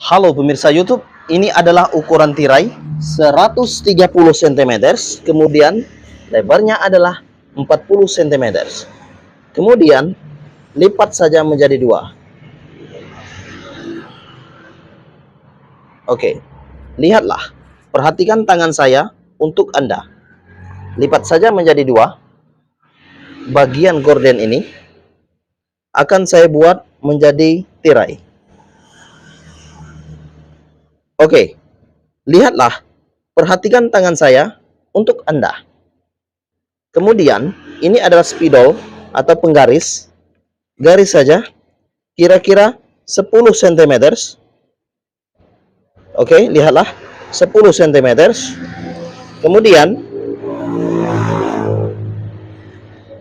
Halo pemirsa YouTube, ini adalah ukuran tirai 130 cm, kemudian lebarnya adalah 40 cm. Kemudian lipat saja menjadi dua. Oke, lihatlah, perhatikan tangan saya untuk Anda. Lipat saja menjadi dua. Bagian gorden ini akan saya buat menjadi tirai. Oke, lihatlah, perhatikan tangan saya untuk Anda. Kemudian, ini adalah spidol atau penggaris. Garis saja, kira-kira 10 cm. Oke, lihatlah, 10 cm. Kemudian,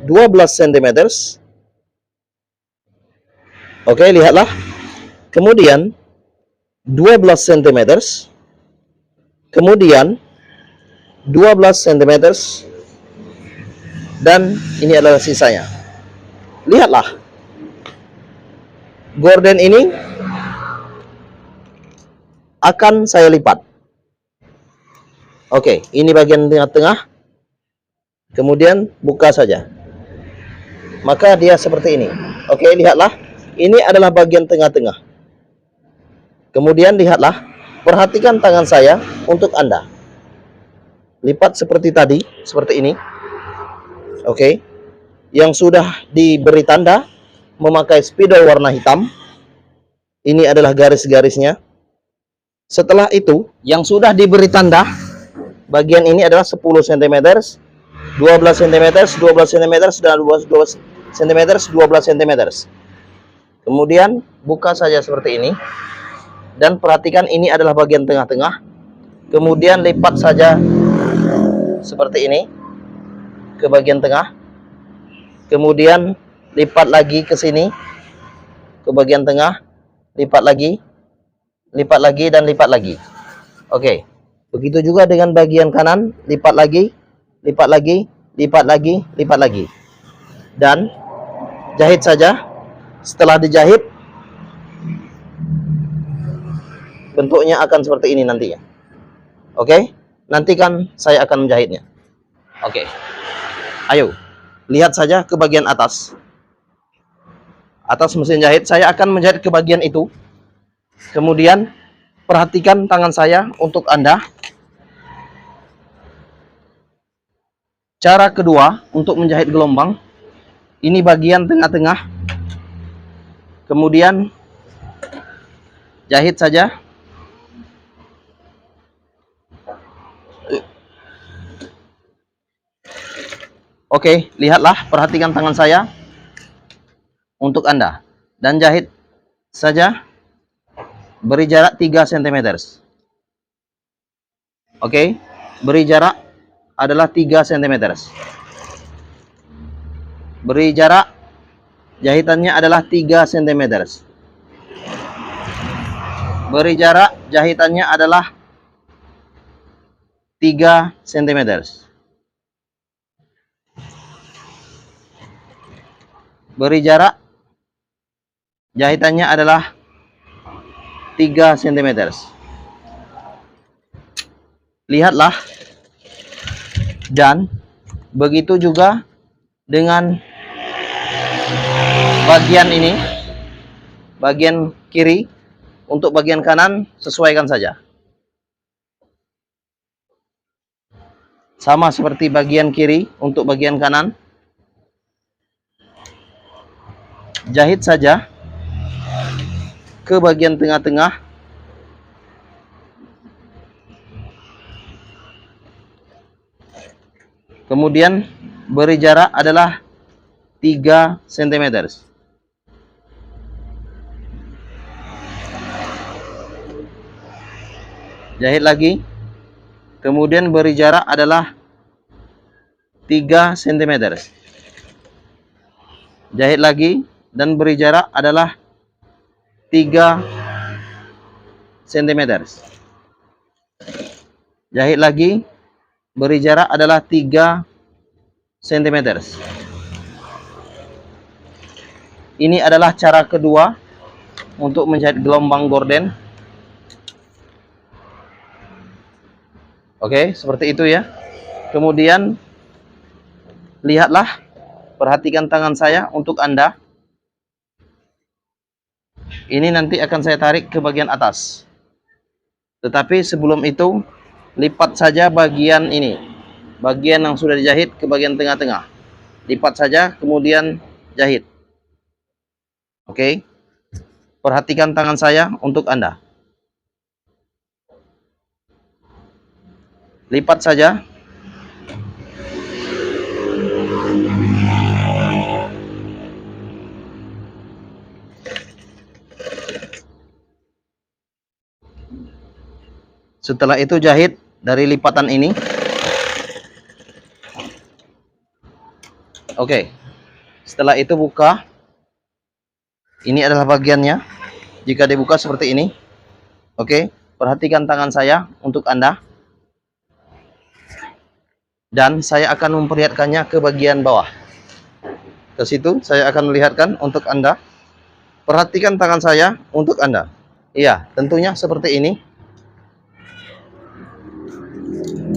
12 cm. Oke, lihatlah. Kemudian, 12 cm. Kemudian, 12 cm. Dan ini adalah sisanya. Lihatlah, gorden ini akan saya lipat. Oke, ini bagian tengah-tengah. Kemudian buka saja. Maka dia seperti ini. Oke, lihatlah, ini adalah bagian tengah-tengah. Kemudian lihatlah, perhatikan tangan saya untuk Anda. Lipat seperti tadi, seperti ini. Oke, yang sudah diberi tanda memakai spidol warna hitam. Ini adalah garis-garisnya. Setelah itu, yang sudah diberi tanda, bagian ini adalah 10 cm, 12 cm, 12 cm, dan 12 cm, 12 cm. Kemudian buka saja seperti ini. Dan perhatikan ini adalah bagian tengah-tengah. Kemudian lipat saja seperti ini ke bagian tengah. Kemudian lipat lagi ke sini ke bagian tengah, lipat lagi, dan lipat lagi. Oke, begitu juga dengan bagian kanan, lipat lagi, lipat lagi, lipat lagi, lipat lagi, dan jahit saja. Setelah dijahit, bentuknya akan seperti ini nantinya. Oke, nantikan saya akan menjahitnya. Oke, ayo lihat saja ke bagian atas. Atas mesin jahit, saya akan menjahit ke bagian itu. Kemudian perhatikan tangan saya untuk Anda. Cara kedua untuk menjahit gelombang, ini bagian tengah-tengah. Kemudian jahit saja. Oke, lihatlah, perhatikan tangan saya untuk Anda. Dan jahit saja, beri jarak 3 cm. Oke, beri jarak adalah 3 cm. Beri jarak, jahitannya adalah 3 cm. Beri jarak, jahitannya adalah 3 cm. Beri jarak, jahitannya adalah 3 cm. Lihatlah, dan begitu juga dengan bagian ini, bagian kiri. Untuk bagian kanan, sesuaikan saja. Sama seperti bagian kiri, untuk bagian kanan. Jahit saja ke bagian tengah-tengah. Kemudian beri jarak adalah 3 cm. Jahit lagi. Kemudian beri jarak adalah 3 cm. Jahit lagi. Dan beri jarak adalah 3 cm. Jahit lagi, beri jarak adalah 3 cm. Ini adalah cara kedua untuk menjahit gelombang gorden. Oke, seperti itu ya. Kemudian lihatlah, perhatikan tangan saya untuk Anda. Ini nanti akan saya tarik ke bagian atas. Tetapi sebelum itu, lipat saja bagian ini. Bagian yang sudah dijahit ke bagian tengah-tengah. Lipat saja, kemudian jahit. Oke. Perhatikan tangan saya untuk Anda. Lipat saja. Setelah itu jahit dari lipatan ini. Oke. Setelah itu buka. Ini adalah bagiannya. Jika dibuka seperti ini. Oke. Perhatikan tangan saya untuk Anda. Dan saya akan memperlihatkannya ke bagian bawah. Ke situ saya akan melihatkan untuk Anda. Perhatikan tangan saya untuk Anda. Iya, tentunya seperti ini.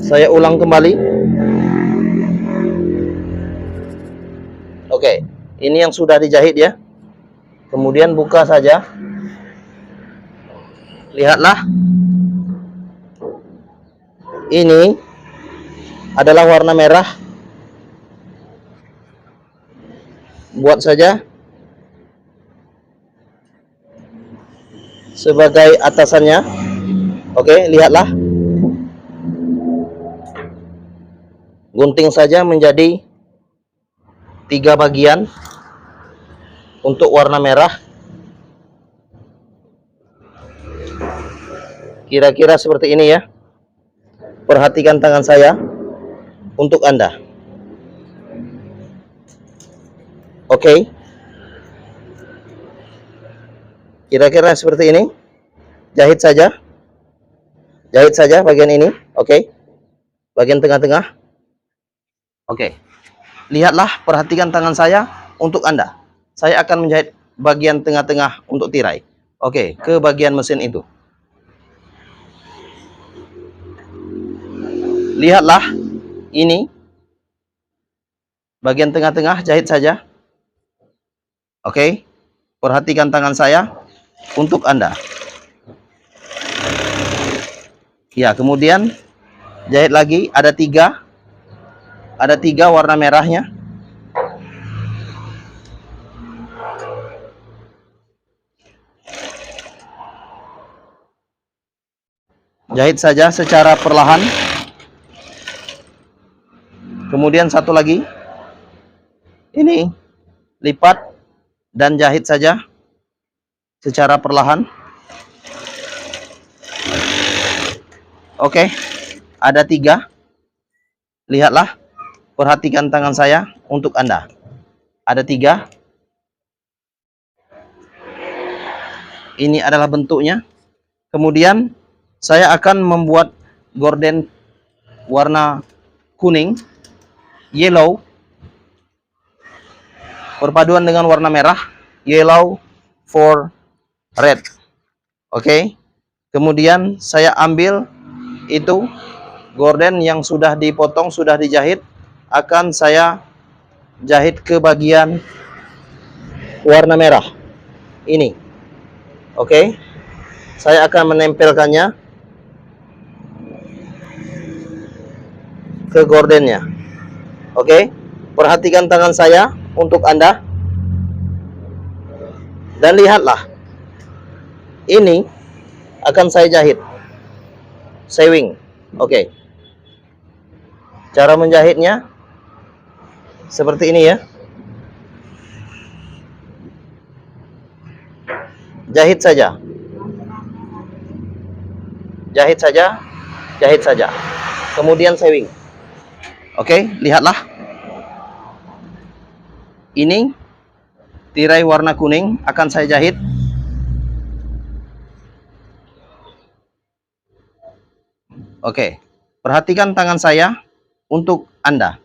Saya ulang kembali. Oke, ini yang sudah dijahit ya. Kemudian buka saja. Lihatlah. Ini adalah warna merah. Buat saja sebagai atasannya. Oke, lihatlah. Gunting saja menjadi 3 bagian untuk warna merah. Kira-kira seperti ini ya. Perhatikan tangan saya untuk Anda. Oke. Kira-kira seperti ini. Jahit saja. Jahit saja bagian ini. Oke. Bagian tengah-tengah. Oke. Lihatlah, perhatikan tangan saya untuk Anda. Saya akan menjahit bagian tengah-tengah untuk tirai. Oke, ke bagian mesin itu. Lihatlah, ini bagian tengah-tengah, jahit saja. Oke, perhatikan tangan saya untuk Anda. Ya, kemudian jahit lagi, ada 3. Ada 3 warna merahnya. Jahit saja secara perlahan. Kemudian satu lagi. Ini lipat dan jahit saja secara perlahan. Oke, ada 3. Lihatlah, perhatikan tangan saya untuk Anda. Ada 3. Ini adalah bentuknya. Kemudian saya akan membuat gorden warna kuning, yellow, perpaduan dengan warna merah, yellow for red. Oke. Kemudian saya ambil itu gorden yang sudah dipotong, sudah dijahit, akan saya jahit ke bagian warna merah ini. Oke. Saya akan menempelkannya ke gordennya. Oke. Perhatikan tangan saya untuk Anda. Dan lihatlah. Ini akan saya jahit. Sewing. Oke. Cara menjahitnya seperti ini ya. Jahit saja. Jahit saja. Jahit saja. Kemudian sewing. Oke, lihatlah. Ini tirai warna kuning akan saya jahit. Oke, perhatikan tangan saya untuk Anda.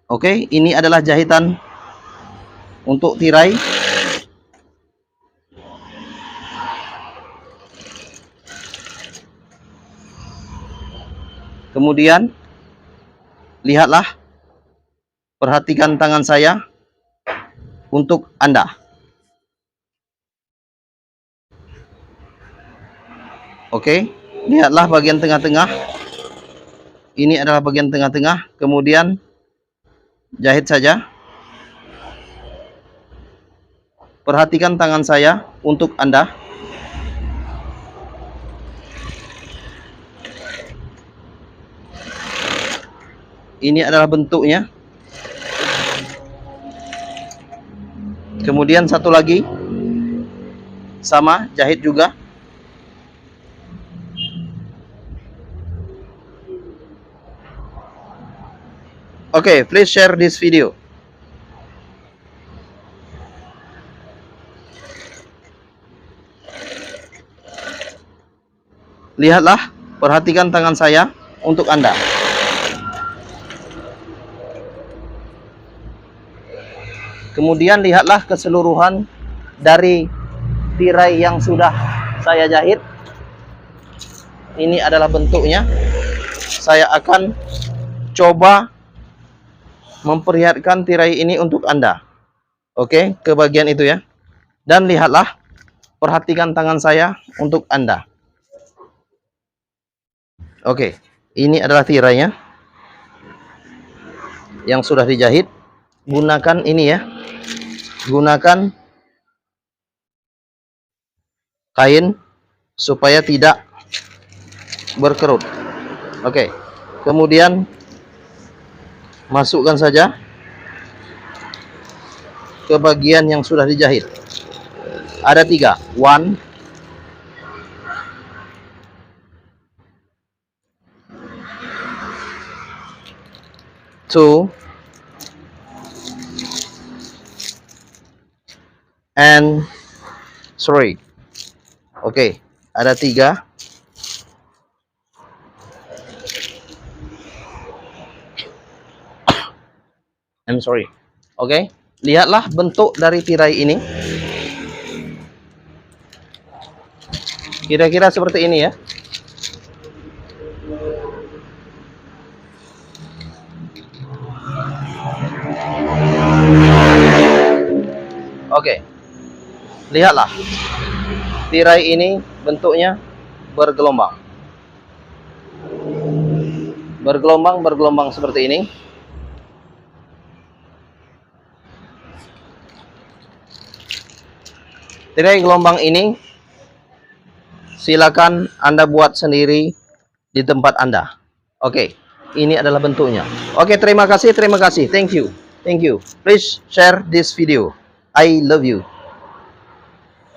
Oke, ini adalah jahitan untuk tirai. Kemudian lihatlah, perhatikan tangan saya untuk Anda. Oke, lihatlah bagian tengah-tengah. Ini adalah bagian tengah-tengah. Kemudian jahit saja. Perhatikan tangan saya untuk Anda. Ini adalah bentuknya. Kemudian satu lagi, sama, jahit juga. Okay, please share this video. Lihatlah, perhatikan tangan saya untuk Anda. Kemudian lihatlah keseluruhan dari tirai yang sudah saya jahit. Ini adalah bentuknya. Saya akan coba memperlihatkan tirai ini untuk Anda. Oke, ke bagian itu ya. Dan lihatlah, perhatikan tangan saya untuk Anda. Oke, ini adalah tirainya yang sudah dijahit. Gunakan ini ya. Gunakan kain supaya tidak berkerut. Oke, kemudian masukkan saja ke bagian yang sudah dijahit. Ada 3. 1, 2, and 3. Oke, ada 3. I'm sorry. Oke, lihatlah bentuk dari tirai ini. Kira-kira seperti ini ya. Oke, lihatlah, tirai ini bentuknya bergelombang. Bergelombang seperti ini. Tirai gelombang ini silakan Anda buat sendiri di tempat Anda. Oke, ini adalah bentuknya. Oke, terima kasih. Thank you. Please share this video. I love you.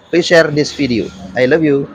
Please share this video. I love you.